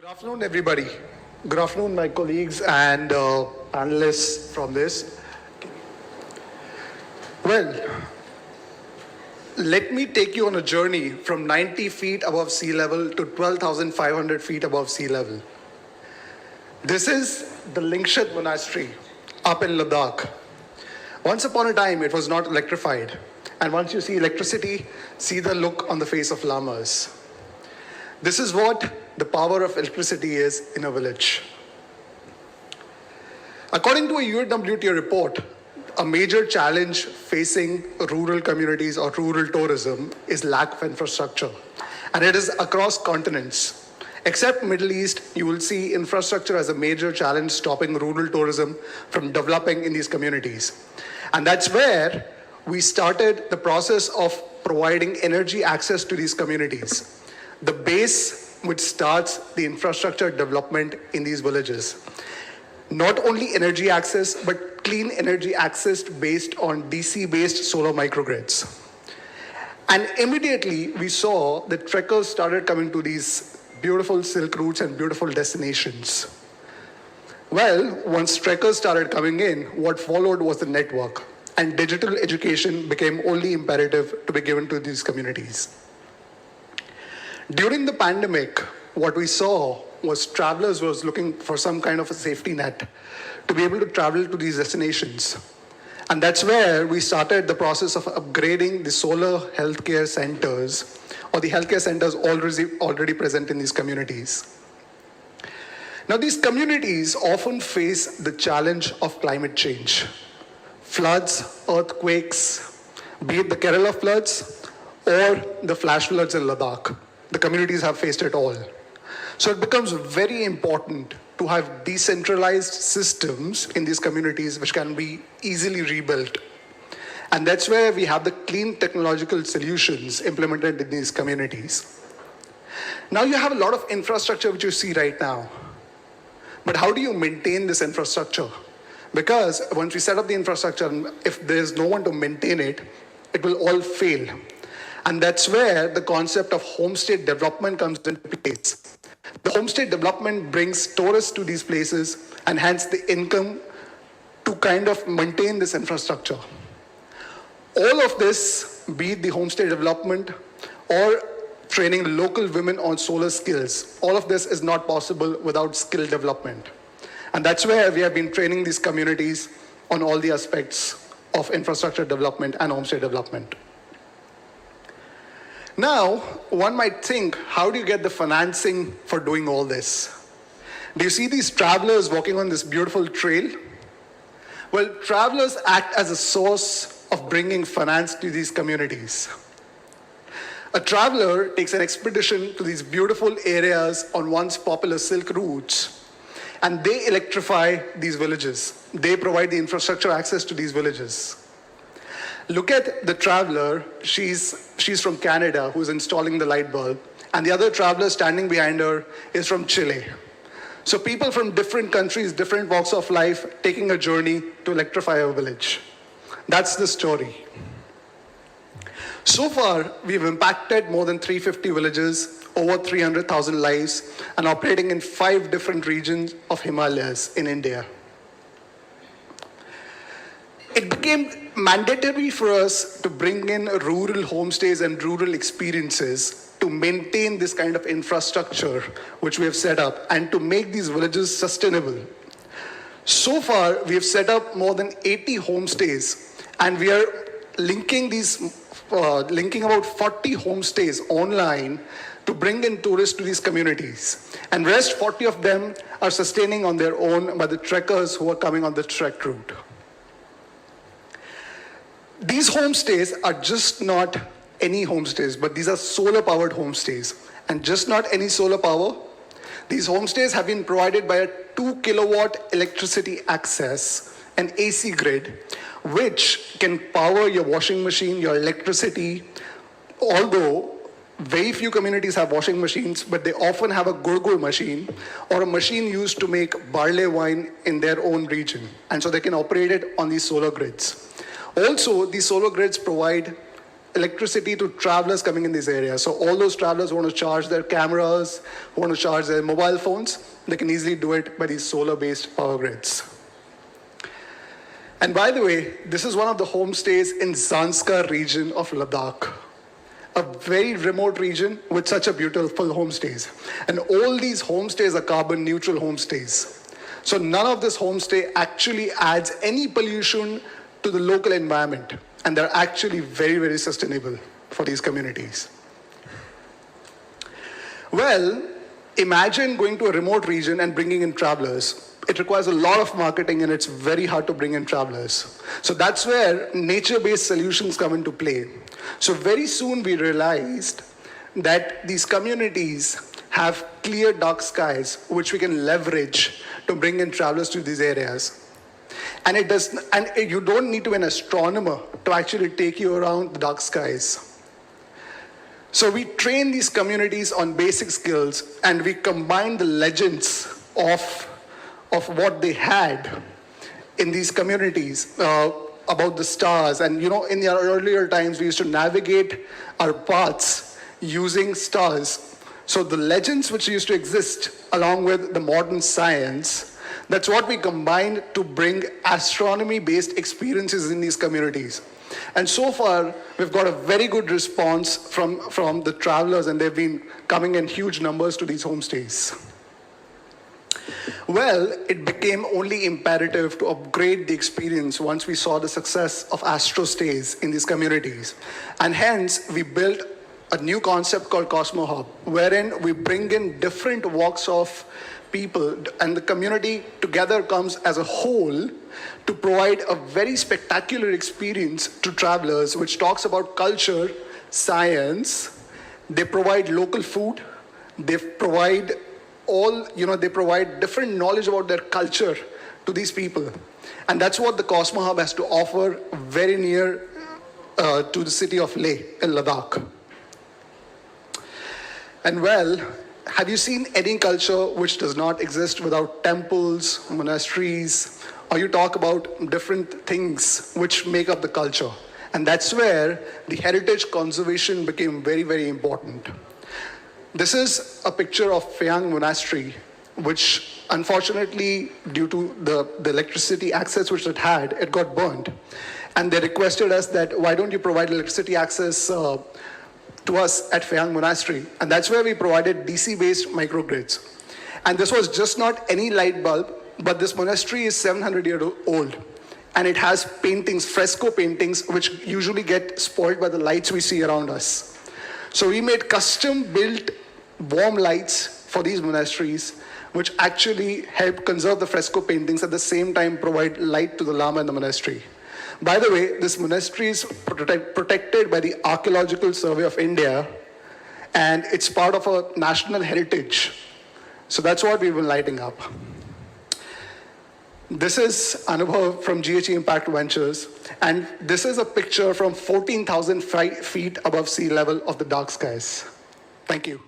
Good afternoon, everybody. Good afternoon, my colleagues and panelists from this. Well, let me take you on a journey from 90 feet above sea level to 12,500 feet above sea level. This is the Lingshat Monastery up in Ladakh. Once upon a time, it was not electrified. And once you see electricity, see the look on the face of lamas. This is what the power of electricity is in a village. According to a UNWTO report, a major challenge facing rural communities or rural tourism is lack of infrastructure. And it is across continents. Except Middle East, you will see infrastructure as a major challenge stopping rural tourism from developing in these communities. And that's where we started the process of providing energy access to these communities. The base which starts the infrastructure development in these villages. Not only energy access, but clean energy access based on DC-based solar microgrids. And immediately we saw that trekkers started coming to these beautiful silk routes and beautiful destinations. Well, once trekkers started coming in, what followed was the network, and digital education became only imperative to be given to these communities. During the pandemic, what we saw was travelers was looking for some kind of a safety net to be able to travel to these destinations. And that's where we started the process of upgrading the solar healthcare centers or the healthcare centers already present in these communities. Now, these communities often face the challenge of climate change. Floods, earthquakes, be it the Kerala floods or the flash floods in Ladakh. The communities have faced it all. So it becomes very important to have decentralized systems in these communities which can be easily rebuilt. And that's where we have the clean technological solutions implemented in these communities. Now you have a lot of infrastructure which you see right now. But how do you maintain this infrastructure? Because once we set up the infrastructure, if there's no one to maintain it, it will all fail. And that's where the concept of homestay development comes into place. The homestay development brings tourists to these places and hence the income to kind of maintain this infrastructure. All of this, be it the homestay development or training local women on solar skills, all of this is not possible without skill development. And that's where we have been training these communities on all the aspects of infrastructure development and homestay development. Now, one might think, how do you get the financing for doing all this? Do you see these travelers walking on this beautiful trail? Well, travelers act as a source of bringing finance to these communities. A traveler takes an expedition to these beautiful areas on once popular silk routes, and they electrify these villages. They provide the infrastructure access to these villages. Look at the traveler, she's from Canada who's installing the light bulb, and the other traveler standing behind her is from Chile. So people from different countries, different walks of life, taking a journey to electrify a village. That's the story. So far, we've impacted more than 350 villages, over 300,000 lives, and operating in 5 different regions of Himalayas in India. It became mandatory for us to bring in rural homestays and rural experiences to maintain this kind of infrastructure which we have set up and to make these villages sustainable. So far, we have set up more than 80 homestays, and we are linking about 40 homestays online to bring in tourists to these communities. And rest 40 of them are sustaining on their own by the trekkers who are coming on the trek route. These homestays are just not any homestays, but these are solar-powered homestays. And just not any solar power. These homestays have been provided by a 2-kilowatt electricity access, an AC grid, which can power your washing machine, your electricity. Although very few communities have washing machines, but they often have a gurgur machine or a machine used to make barley wine in their own region. And so they can operate it on these solar grids. Also, these solar grids provide electricity to travelers coming in these areas. So all those travelers who want to charge their cameras, who want to charge their mobile phones, they can easily do it by these solar-based power grids. And by the way, this is one of the homestays in Zanskar region of Ladakh, a very remote region with such a beautiful homestays. And all these homestays are carbon neutral homestays. So none of this homestay actually adds any pollution to the local environment. And they're actually very, very sustainable for these communities. Well, imagine going to a remote region and bringing in travelers. It requires a lot of marketing and it's very hard to bring in travelers. So that's where nature-based solutions come into play. So very soon we realized that these communities have clear dark skies which we can leverage to bring in travelers to these areas. And you don't need to be an astronomer to actually take you around the dark skies. So we train these communities on basic skills and we combine the legends of what they had in these communities about the stars. And in the earlier times, we used to navigate our paths using stars. So the legends which used to exist along with the modern science, that's what we combined to bring astronomy-based experiences in these communities. And so far, we've got a very good response from the travelers, and they've been coming in huge numbers to these homestays. Well, it became only imperative to upgrade the experience once we saw the success of astro stays in these communities. And hence, we built a new concept called Cosmo Hub, wherein we bring in different walks of people, and the community together comes as a whole to provide a very spectacular experience to travelers, which talks about culture, science. They provide local food. They provide they provide different knowledge about their culture to these people. And that's what the Cosmo Hub has to offer very near to the city of Leh in Ladakh. And well, have you seen any culture which does not exist without temples, monasteries, or you talk about different things which make up the culture? And that's where the heritage conservation became very, very important. This is a picture of Phayang Monastery, which unfortunately, due to the electricity access which it had, it got burned. And they requested us that, why don't you provide electricity access to us at Phayang Monastery? And that's where we provided DC-based microgrids. And this was just not any light bulb, but this monastery is 700 years old. And it has paintings, fresco paintings, which usually get spoiled by the lights we see around us. So we made custom-built warm lights for these monasteries, which actually help conserve the fresco paintings, at the same time provide light to the Lama in the monastery. By the way, this monastery is protected by the Archaeological Survey of India, and it's part of a national heritage. So that's what we've been lighting up. This is Anubhav from GHE Impact Ventures, and this is a picture from 14,000 feet above sea level of the dark skies. Thank you.